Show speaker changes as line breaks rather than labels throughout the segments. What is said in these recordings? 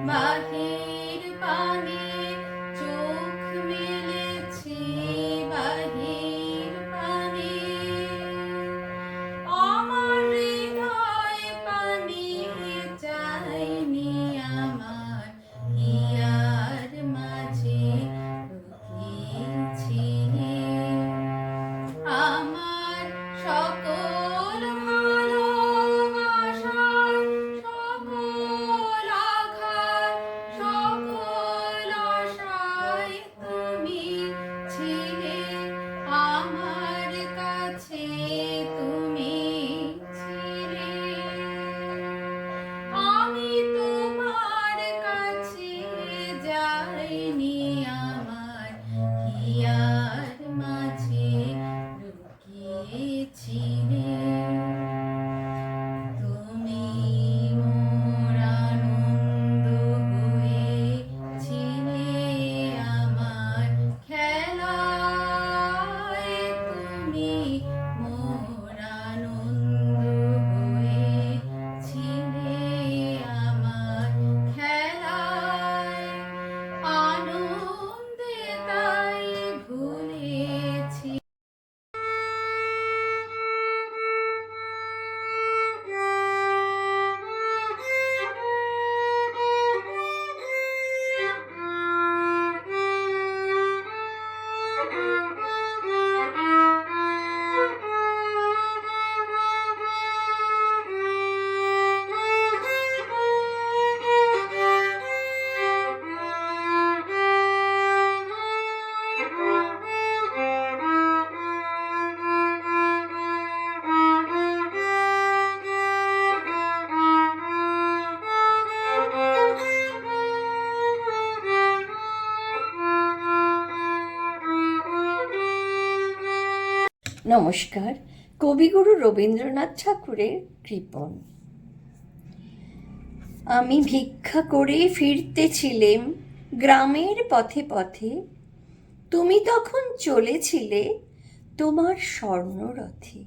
বাহির পানে চোখ মেলেছি, বাহির পানে আমার হৃদয় পানে চাইনি আমার হিয়ার মাঝে লুকিয়েছিলে আমার সকল ভালোবাসা, সকল আঘাত, সকল আশায় তুমি ছিলে আমার কাছে, তুমি ছিলে। আমি তোমার কাছে যাইনি আমার হিয়ার মাঝে লুকিয়েছিলে তুমি মোর আনন্দ হয়েছিলে আমার খেলায়, তুমি মোর আনন্দ হয়েছিলে আমার খেলায়, আনন্দে তাই ভুলেছি।
নমস্কার। কবিগুরু রবীন্দ্রনাথ ঠাকুরের কৃপণ। আমি ভিক্ষা করে ফিরতেছিলেম গ্রামের পথে পথে, তুমি তখন চলেছিলে তোমার স্বর্ণরথে।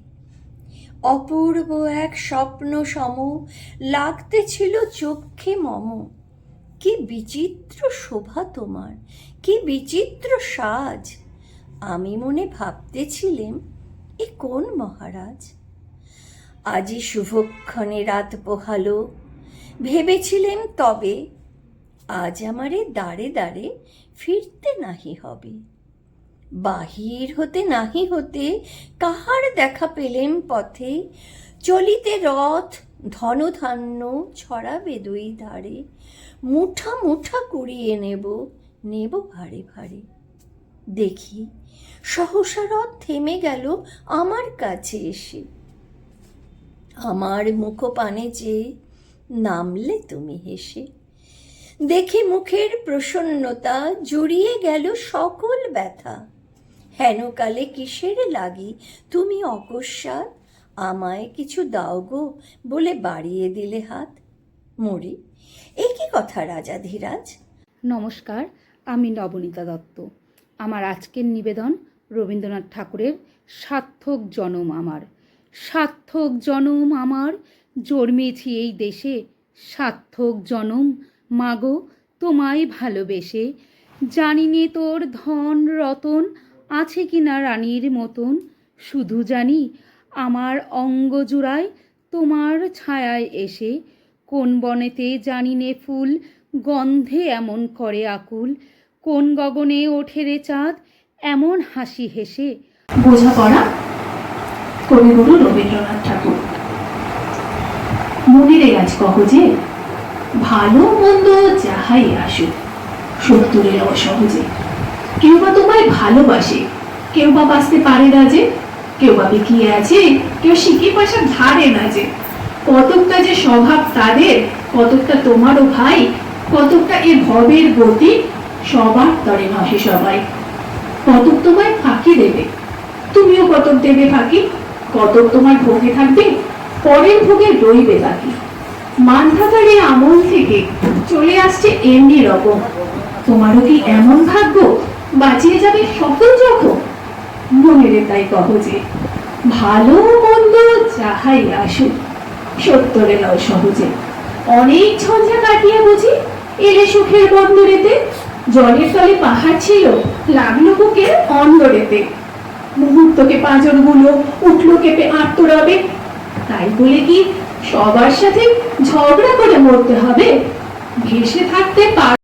অপূর্ব এক স্বপ্ন সম লাগতেছিল চক্ষে মম। কি বিচিত্র শোভা তোমার, কি বিচিত্র সাজ। আমি মনে ভাবতেছিলেম এ কোন মহারাজ। আজি শুভক্ষণে রাত পোহালো, ভেবেছিলেম তবে আজ আমারে দাঁড়ে দাঁড়ে ফিরতে নাহি হবে। বাহির হতে নাহি হতে কাহার দেখা পেলেম পথে, চলিতে রথ ধনধান্য ছড়াবে দুই ধারে। মুঠা মুঠা কুড়িয়ে নেব, নেব ভারে ভারে। দেখি সহসা রথ থেমে গেল আমার কাছে এসে। আমার মুখপানে চেয়ে নামলে তুমি হেসে। দেখে মুখের প্রসন্নতা জুড়িয়ে গেল সকল ব্যথা। হেনকালে কিসের লাগি তুমি অকস্মাৎ আমায় কিছু দাও গো বলে বাড়িয়ে দিলে হাত। মরি এ কি কথা রাজাধিরাজ?
নমস্কার, আমি নবনীতা দত্ত। আমার আজকের নিবেদন রবীন্দ্রনাথ ঠাকুরের সার্থক জনম আমার। সার্থক জনম আমার, জন্মেছি এই দেশে। সার্থক জনম মাগো তোমায় ভালোবেসে। জানি নে তোর ধন রতন আছে কিনা রানীর মতন, শুধু জানি আমার অঙ্গ জুড়ায় তোমার ছায়ায় এসে। কোন বনেতে জানি নে ফুল গন্ধে এমন করে আকুল, কোন গগনে ওঠে রে চাঁদ এমন হাসি হেসে।
বোঝাপড়া, কবিগুরু রবীন্দ্রনাথ ঠাকুর। মনের আজ কহ যে ভালো মন্দ যাহাই আসুক সত্তরের অসহজে। কেউ বা তোমায় ভালোবাসে, কেউ বা বাঁচতে পারে না যে, কেউ বা বিকিয়ে আছে, কেউ শিখে পাশার ধারে না যে। কতকটা যে স্বভাব তাদের, কতকটা তোমারও ভাই, কতকটা এ ভবের গতি, সবার তরে নহে সবাই। কতক তোমায় ফাঁকি দেবে, তুমিও কতক দেবে ফাঁকি। কতক তোমার ভোগে থাকবে, পরের ভোগে রইবে বাকি। মান্ধাতারে আমল থেকে চলে আসছে এমনি রকম। তোমারও কি এমন ভাগ্য বাঁচিয়ে যাবে সকল জখম? মনেরে তাই কহ যে ভালো মন্দ যাহাই আসুক সত্তরে লও সহজে। অনেক ঝঞ্ঝা কাটিয়ে বুঝি এলে সুখের বন্দরেতে, জলের তলে পাহাড় ছিল, লাগলো বুকের অন্দরেতে। মুহূর্তকে পাঁজরগুলো উঠলো কেঁপে আত্মরবে, তাই বলে কি সবার সাথে ঝগড়া করে মরতে হবে? ভেসে থাকতে পার।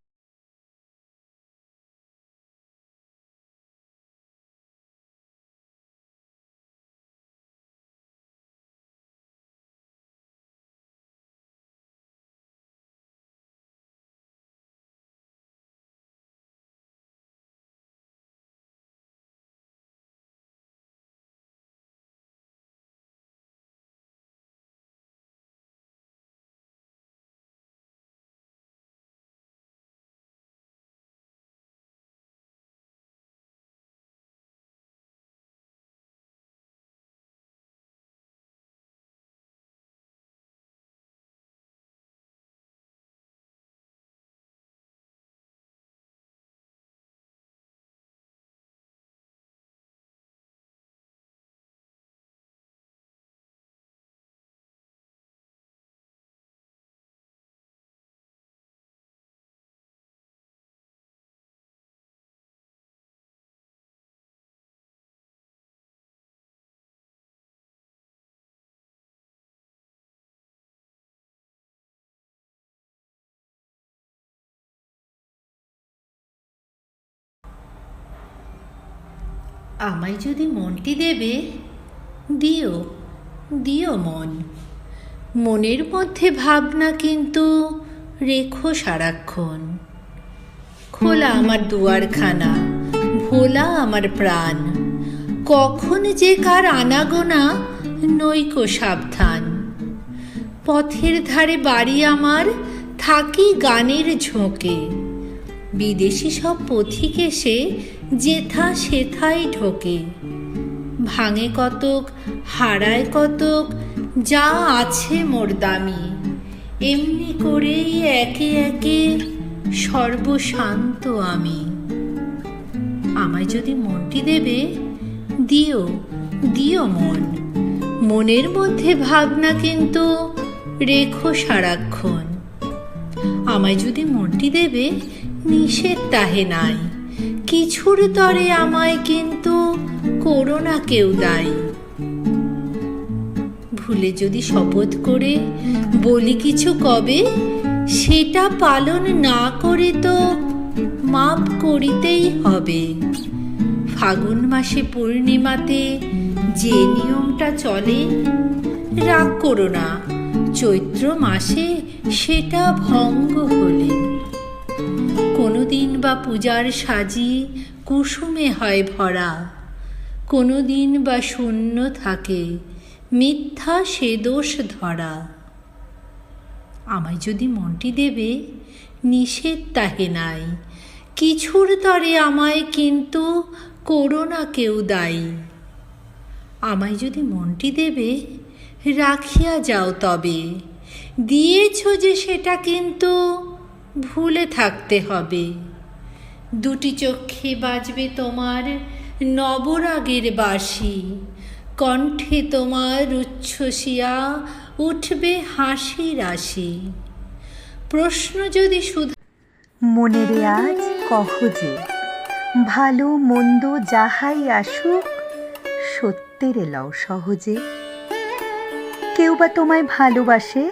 আমায় যদি মনটি দেবে, দিও দিও মন। মনের মধ্যে ভাবনা কিন্তু রেখো সারাক্ষণ। খোলা আমার দুয়ারখানা, ভোলা আমার প্রাণ, কখন যে কার আনাগোনা নৈকো সাবধান। পথের ধারে বাড়ি আমার, থাকি গানের ঝোঁকে, বিদেশি সব পথিক এসে যেথা সেথাই ঢোকে। ভাঙে কতক, হারায় কতক, যা আছে মোর দামি, এমনি করেই একে একে সর্বশান্ত আমি। আমায় যদি মনটি দেবে, দিও দিও মন। মনের মধ্যে ভাবনা কিন্তু রেখো সারাক্ষণ। আমায় যদি মনটি দেবে, নিষেধ তাহে নাই, কিছুর তরে আমায় কিন্তু করো না কেউ দায়ী। ভুলে যদি শপথ করে বলি কিছু কবে, সেটা পালন না করে তো মাপ করিতেই হবে। ফাগুন মাসে পূর্ণিমাতে যে নিয়মটা চলে, রাগ করো না চৈত্র মাসে সেটা ভঙ্গ হলে। কোনোদিন বা পূজার সাজি কুসুমে হয় ভরা, কোনোদিন বা শূন্য থাকে, মিথ্যা সে দোষ ধরা। আমায় যদি মনটি দেবে, নিষেধ তাহে নাই, কিছুর তরে আমায় কিন্তু করো না কেউ দায়ী। আমায় যদি মনটি দেবে, রাখিয়া যাও তবে, দিয়েছ যে সেটা কিন্তু ভুলে থাকতে হবে। দুটি চক্ষে বাজবে তোমার নবরাগের বাঁশি, কণ্ঠে তোমার উচ্ছ্বসিয়া উঠবে হাসি রাশি। প্রশ্ন যদি শুধু
মনেরে আজ কহ যে, ভালো মন্দ যাহাই আসুক, সত্যেরে লও সহজে। কেউ বা তোমায় ভালোবাসে,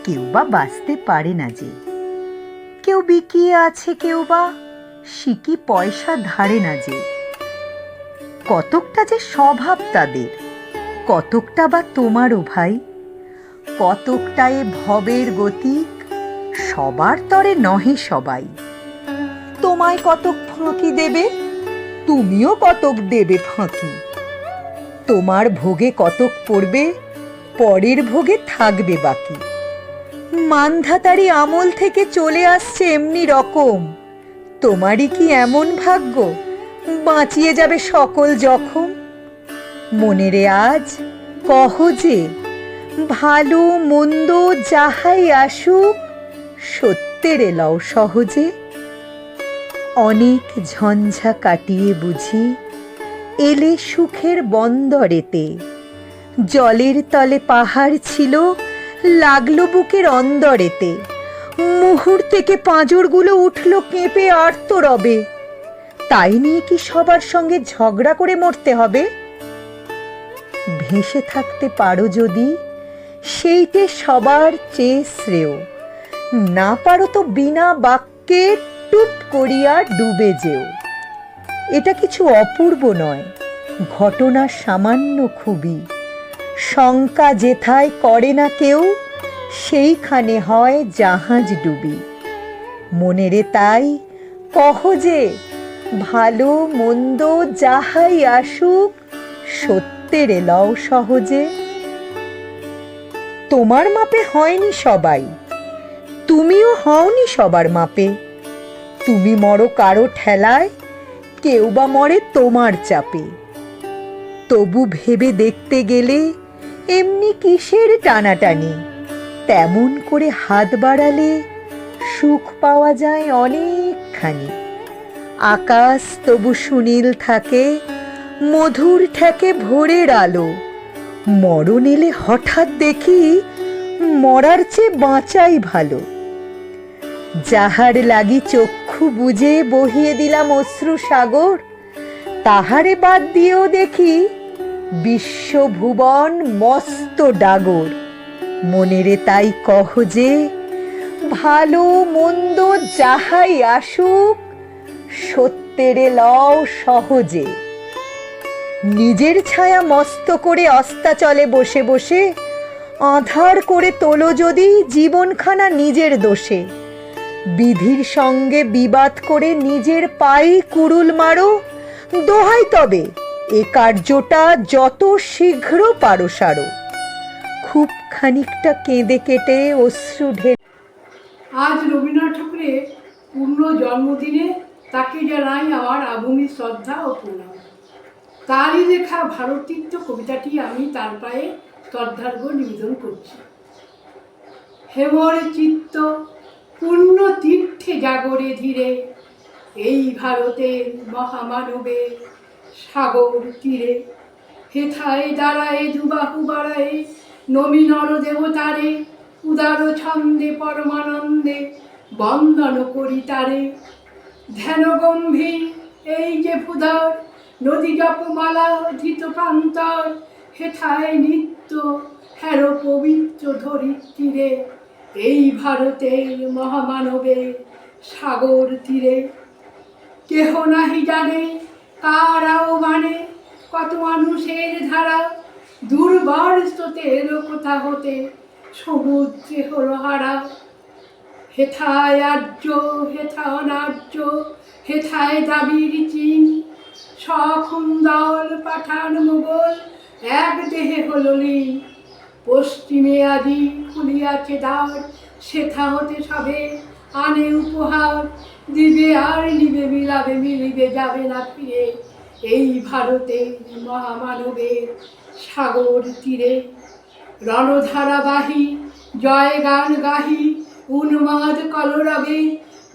কেউ বা বাঁচতে পারে না যে। কেউ বিকিয়ে আছে, কেউ বা সিকি পয়সা ধারে না যে। কতকটা যে স্বভাব তাদের, কতকটা বা তোমারও ভাই। কতকটা এ ভবের গতিক, সবার তরে নহে সবাই। তোমায় কতক ফাঁকি দেবে, তুমিও কতক দেবে ফাঁকি। তোমার ভোগে কতক পড়বে, পরের ভোগে থাকবে বাকি। মানধাতারি আমল থেকে চলে আসছে এমনি রকম, তোমারই কি এমন ভাগ্য বাঁচিয়ে যাবে সকল জখম? মনেরে আজ কহ যে, ভালো মন্দ যাহাই আসুক, সত্যেরে লও সহজে। অনেক ঝঞ্ঝা কাটিয়ে বুঝি এলে সুখের বন্দরেতে। জলের তলে পাহাড় ছিল, লাগলো বুকের অন্দরেতে। মুহূর্তে পাঁজরগুলো উঠল কেঁপে আর্ত রবে। তাই নিয়ে কি সবার সঙ্গে ঝগড়া করে মরতে হবে? ভেসে থাকতে পারো যদি, সেইটে সবার চেয়ে শ্রেয়। না পারো তো বিনা বাক্যে টুপ করিয়া ডুবে যেও। এটা কিছু অপূর্ব নয়, ঘটনা সামান্য খুবই। শঙ্কা যেথায় করে না কেউ, সেইখানে হয় জাহাজ ডুবি। মনেরে তাই কহ যে, ভালো মন্দ যাহাই আসুক, সত্যের লও সহজে। তোমার মাপে হয়নি সবাই, তুমিও হওনি সবার মাপে। তুমি মরো কারো ঠেলায়, কেউ বা মরে তোমার চাপে। তবু ভেবে দেখতে গেলে এমনি কিসের টানাটানি? তেমন করে হাত বাড়ালে সুখ পাওয়া যায় অনেকখানি। আকাশ তবু সুনীল থাকে, মধুর ঠেকে ভোরের আলো। মরণ এলে হঠাৎ দেখি, মরার চেয়ে বাঁচাই ভালো। যাহার লাগি চক্ষু বুজে বহিয়ে দিলাম অশ্রু সাগর, তাহারে বাদ দিয়েও দেখি বিশ্বভুবন মস্ত ডাগর। মনেরে তাই কহ যে, ভালো মন্দ যাহাই আসুক, সত্যেরে লও সহজে। নিজের ছায়া মস্ত করে অস্তাচলে বসে বসে আঁধার করে তোলো যদি জীবনখানা নিজের দোষে। বিধির সঙ্গে বিবাদ করে নিজের পায়ে কুড়ুল মারো, দোহাই তবে এ কার্যটা যত শীঘ্র পারো সারো। খুব খানিকটা কেঁদে কেটে অশ্রু ঢেলে
আজ রবীন্দ্রনাথ ঠাকুরের পূর্ণ জন্মদিনে তাকে জানাই আমার আবুনি শ্রদ্ধা ও প্রণাম। তারই লেখা ভারতীর্থ কবিতাটি আমি তার পায়ে শ্রদ্ধার্ঘ্য নিবেদন করছি। হেমর চিত্ত পূর্ণ তীর্থে জাগরে ধীরে, এই ভারতের মহামানবের সাগর তীরে। হেথায় দাঁড়ায় দুবাহু বাড়ায়, নবী নর দেবতারে, উদার ছন্দে পরমানন্দে বন্দন করি তারে। ধ্যান গম্ভীর এই যে ভূধর, নদী জপমালা ধৃত প্রান্তর। হেথায় নিত্য হের পবিত্র ধরিত্রীরে, এই ভারতের মহামানবের সাগর তীরে। কেহ নাহি জানে কার আহ্বানে, কত মানুষের ধারা, দুর্বার স্রোতে এলো কোথা হতে, সমুদ্রে হলো হারা। হেথায় আর্য, হেথা অনার্য, হেথায় দ্রাবিড় চীন, সখুন্দল পাঠান মোগল, এক দেহে হলো লীন। পশ্চিমে আদি খুলিয়াছে দ্বার, সেথা হতে সবে আনে উপহার। দিবে আর নিবে মিলাবে, মিলিবে যাবে না ফিরে, এই ভারতের মহামানবের সাগর তীরে। রণধারাবাহী জয় গান গাহি, উন্মাদ কলরবে,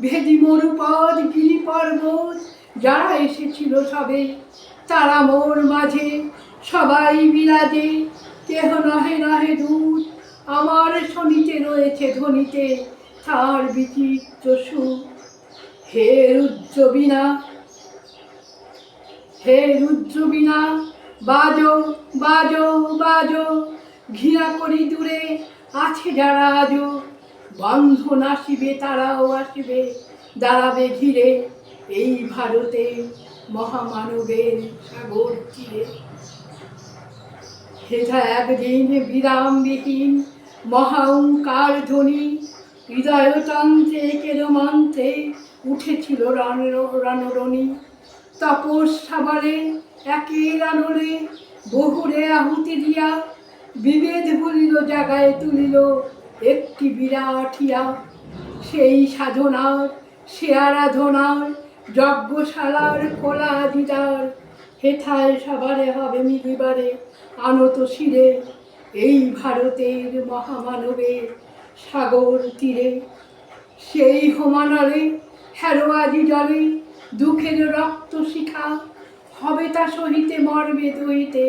ভেদি মরুপদ গিরি পর্বত, যারা এসেছিল সবে। তারা মোর মাঝে সবাই বিরাজে, কেহ নহে নহে দূর, আমার শনিতে রয়েছে ধ্বনিতে তার বিচিত্র সুর। হে রুদ্র বীণা, হে রুদ্র বীণা, বাজো বাজো বাজো, ঘৃণা করি দূরে আছে যারা আজো। বন্ধন আসিবে তারাও আসিবে, দাঁড়াবে ঘিরে, এই ভারতে মহামানবের সাগর তীরে। হেথা একদিন বিরামবিহীন মহাঙ্কার ধ্বনি, হৃদয়তন্ত্রে কেরমন্ত্রে উঠেছিল রণরণী। তপস্যা বলে একের আনলে, বহুরে আহুতি দিয়া, বিভেদ ভুলিল জাগায় তুলিল একটি বিরাটিয়া। সেই সাধনার, সে আরাধনার, যজ্ঞশালার খোলা দিদার। হেথায় সবারে হবে মিলিবারে আনত শিরে, এই ভারতের মহামানবের সাগর তীরে। সেই হোমানলে হেরোয়াজি জলে, দুঃখের রক্ত শিখা, হবে তা সহিতে মর্মে দইতে,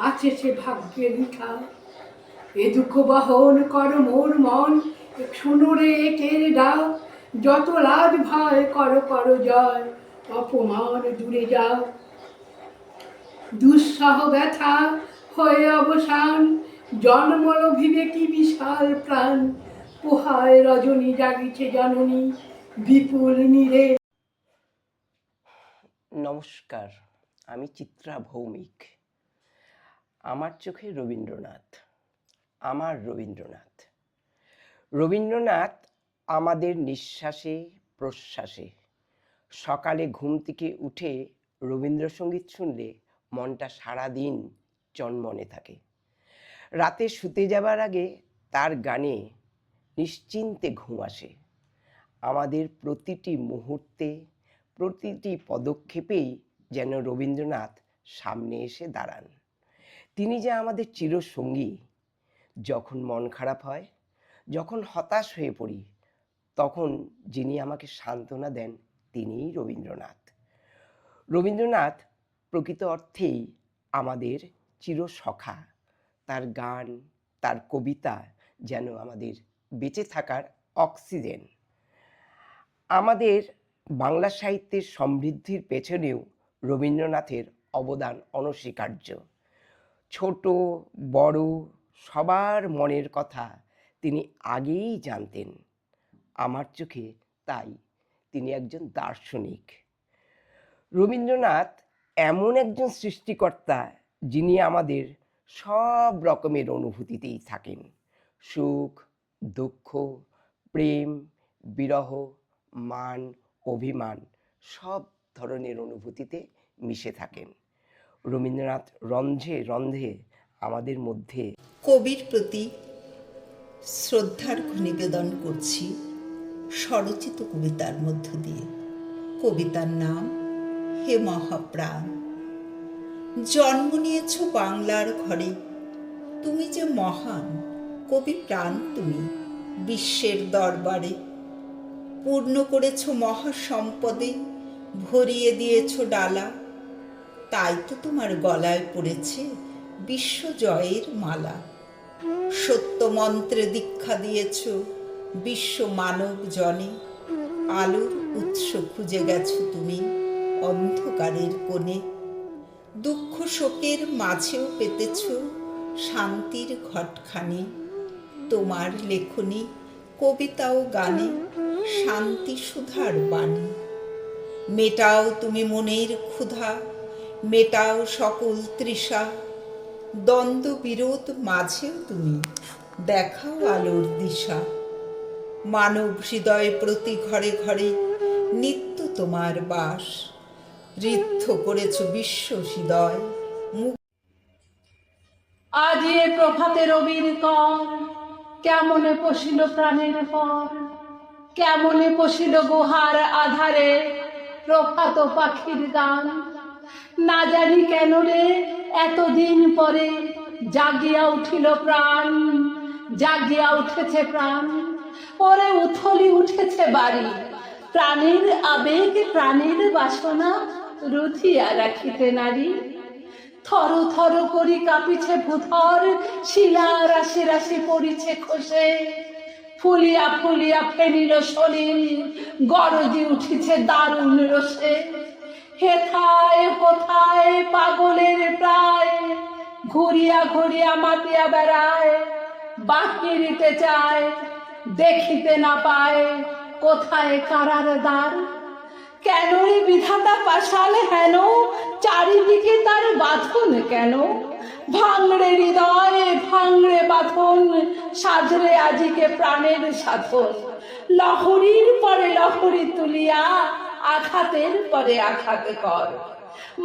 আছে সে ভাগ্যে লিখা। এ দুঃখ বহন কর মোর মন, শুনুরে একের ডাক, যত লাজ ভয় করো করো জয়, অপমান দূরে যাও। দুঃসহ ব্যথা হয়ে অবসান, জন্মলোভিবে কি বিশাল প্রাণ, পোহায় রজনী জাগিছে জননী, বিপুল নীরে।
নমস্কার, আমি চিত্রা ভৌমিক। আমার চোখে রবীন্দ্রনাথ, আমার রবীন্দ্রনাথ। রবীন্দ্রনাথ আমাদের নিঃশ্বাসে প্রশ্বাসে। সকালে ঘুম থেকে উঠে রবীন্দ্রসঙ্গীত শুনলে মনটা সারাদিন চনমনে থাকে। রাতে শুতে যাবার আগে তার গানে নিশ্চিন্তে ঘুম আসে। আমাদের প্রতিটি মুহূর্তে, প্রতিটি পদক্ষেপেই যেন রবীন্দ্রনাথ সামনে এসে দাঁড়ান। তিনি যে আমাদের চিরসঙ্গী। যখন মন খারাপ হয়, যখন হতাশ হয়ে পড়ি, তখন যিনি আমাকে সান্ত্বনা দেন তিনিই রবীন্দ্রনাথ। রবীন্দ্রনাথ প্রকৃত অর্থেই আমাদের চিরসখা। তার গান, তার কবিতা যেন আমাদের বেঁচে থাকার অক্সিজেন। আমাদের বাংলা সাহিত্যের সমৃদ্ধির পেছনেও রবীন্দ্রনাথের অবদান অনস্বীকার্য। ছোট বড় সবার মনের কথা তিনি আগেই জানতেন। আমার চোখে তাই তিনি একজন দার্শনিক। রবীন্দ্রনাথ এমন একজন সৃষ্টিকর্তা যিনি আমাদের সব রকমের অনুভূতিতেই থাকেন। সুখ, দুঃখ, প্রেম, বিরহ, মান, অভিমান সব ধরনের অনুভূতিতে মিশে থাকেন। রবীন্দ্রনাথ রন্ধে রন্ধে আমাদের মধ্যে
কবির প্রতি শ্রদ্ধার্ঘ নিবেদন করছি স্বরচিত কবিতার মধ্য দিয়ে। কবিতার নাম হে মহাপ্রাণ। জন্ম নিয়েছ বাংলার ঘরে, তুমি যে মহান কবি প্রাণ, তুমি বিশ্বের দরবারে পূর্ণ করেছ মহাসম্পদে, ভরিয়ে দিয়েছ ডালা। তাই তো তোমার গলায় পড়েছে বিশ্বজয়ের মালা। সত্য মন্ত্রে দীক্ষা দিয়েছ বিশ্ব মানব জনে, আলোর উৎস খুঁজে গেছো তুমি অন্ধকারের কোণে। দুঃখ শোকের মাঝেও পেতেছ শান্তির ঘটখানি, তোমার লেখনী কবিতা ও গানে শান্তি সুধার বাণী। মেটাও তুমি মনের ক্ষুধা, মেটাও সকল তৃষা, দ্বন্দ্ব বিরোধ মাঝেও তুমি দেখাও আলোর দিশা। মানব হৃদয় প্রতি ঘরে ঘরে নিত্য তোমার বাস, ঋদ্ধ করেছ বিশ্ব হৃদয়।
আজ এ প্রভাতে রবির কর, কেমনে পশিল প্রাণের পর, কেমনে পশিল গুহার আধারে প্রভাত পাখির গান। না জানি কেন রে এতদিন পরে জাগিয়া উঠিল প্রাণ, জাগিয়া উঠেছে প্রাণ। ওরে উথলি উঠেছে বাড়ি, প্রাণের আবেগ প্রাণের বাসনা রুধিয়া রাখিতে নারী। থর থর করি কাঁপিছে ভূধর, শিলা রাশি রাশি পড়িছে খসে। ফুলিয়া ফুলিয়া ফেনিল সলিল, গরজি উঠিছে দারুণ রসে। হেথায় হোথায় পাগলের প্রায়, ঘুরিয়া ঘুরিয়া মাতিয়া বেড়ায়। বাহিরিতে চায় দেখিতে না পায়, কোথায় কারার দ্বার। কেন রে বিধাতা পাশাল হেন, চারিদিকে তার বাঁধন কেন। ভাঙড়ে হৃদয় ভাঙড়ে বাঁধন, সাজরে আজিকে প্রাণের সাধন। লহরীর পরে লহরী তুলিয়া, আঘাতের পরে আঘাত কর।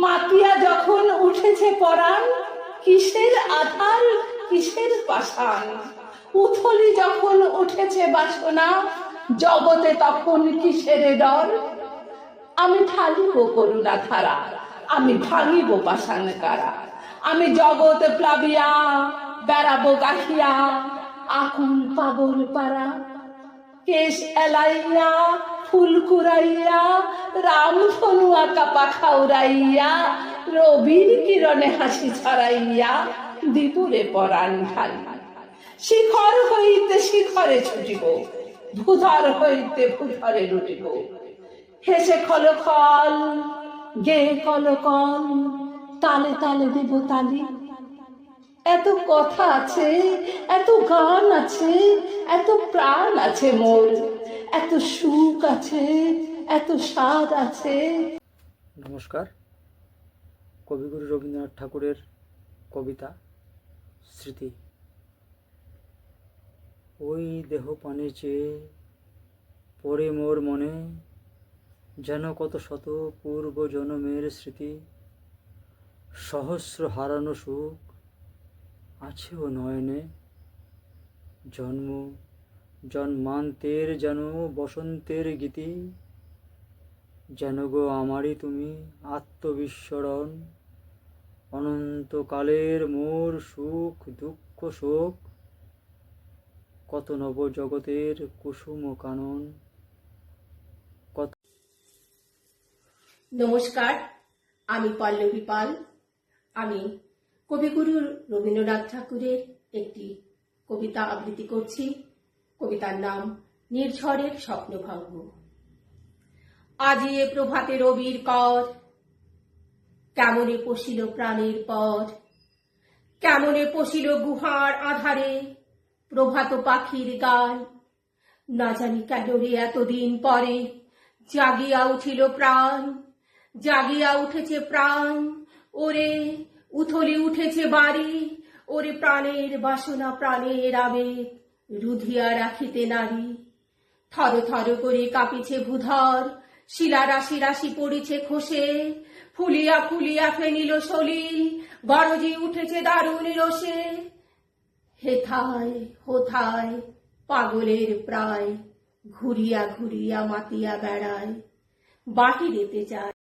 মাতিয়া যখন উঠেছে পরাণ, কিসের আধার কিসের পাষাণ। উথলি যখন উঠেছে বাসনা, জগতে তখন কিসের ডর। আমি ঢালিব করুণা ধারা, আমি ভাঙিব পাষাণ কারা। আমি জগৎ প্লাবিয়া বেড়াবো গাহিয়া, আকুল পাগল পারা। কেশ এলাইয়া ফুল কুড়াইয়া, রাম ধনু আঁকা পাখা উড়াইয়া, রবির কিরণে হাসি ছড়াইয়া, দিপুরে পরাণ ঢালি। শিখর হইতে শিখরে ছুটিব, ভূধর হইতে ভূধরে লুটিব। হেসে খল খল, গে কল কল, তালে তালে দেব তালি। এত কথা আছে, এত গান আছে, এত প্রাণ আছে মোর, এত সুখ আছে, এত স্বাদ আছে।
নমস্কার। কবিগুরু রবীন্দ্রনাথ ঠাকুরের কবিতা স্মৃতি। ওই দেহ পানে চেয়ে পড়ে মোর মনে, যেন কত শত পূর্ব জন্মের স্মৃতি। সহস্র হারানো সুখ আছে ও নয়নে, জন্ম জন্মান্তের যেন বসন্তের গীতি। যেন গো আমারই তুমি আত্মবিস্মরণ, অনন্তকালের মোর সুখ দুঃখ শোক, কত নব জগতের কুসুম কানন।
নমস্কার, আমি পল্লবী পাল। আমি কবিগুরু রবীন্দ্রনাথ ঠাকুরের একটি কবিতা আবৃত্তি করছি। কবিতার নাম নির্ঝরের স্বপ্নভঙ্গ। আজি এ প্রভাতে রবির কর, কেমনে পশিল প্রাণের পর, কেমনে পশিল গুহার আধারে প্রভাত পাখির গান। না জানি কেন রে এতদিন পরে জাগিয়া উঠিল প্রাণ, জাগিয়া উঠেছে প্রাণ। ওরে উথলি উঠেছে বাড়ি, ওরে প্রাণের বাসনা প্রাণের আবেগ রুধিয়া রাখিতে নারী। থর থর করে কাঁপিছে ভূধর, শিলা রাশি রাশি পড়েছে খসে, ফুলিয়া ফুলিয়া ফেনিল সলিল, গরজি উঠেছে দারুণ রোষে। হেথায় হোথায় পাগলের প্রায়, ঘুরিয়া ঘুরিয়া মাতিয়া বেড়ায়, বাহিরেতে যায়।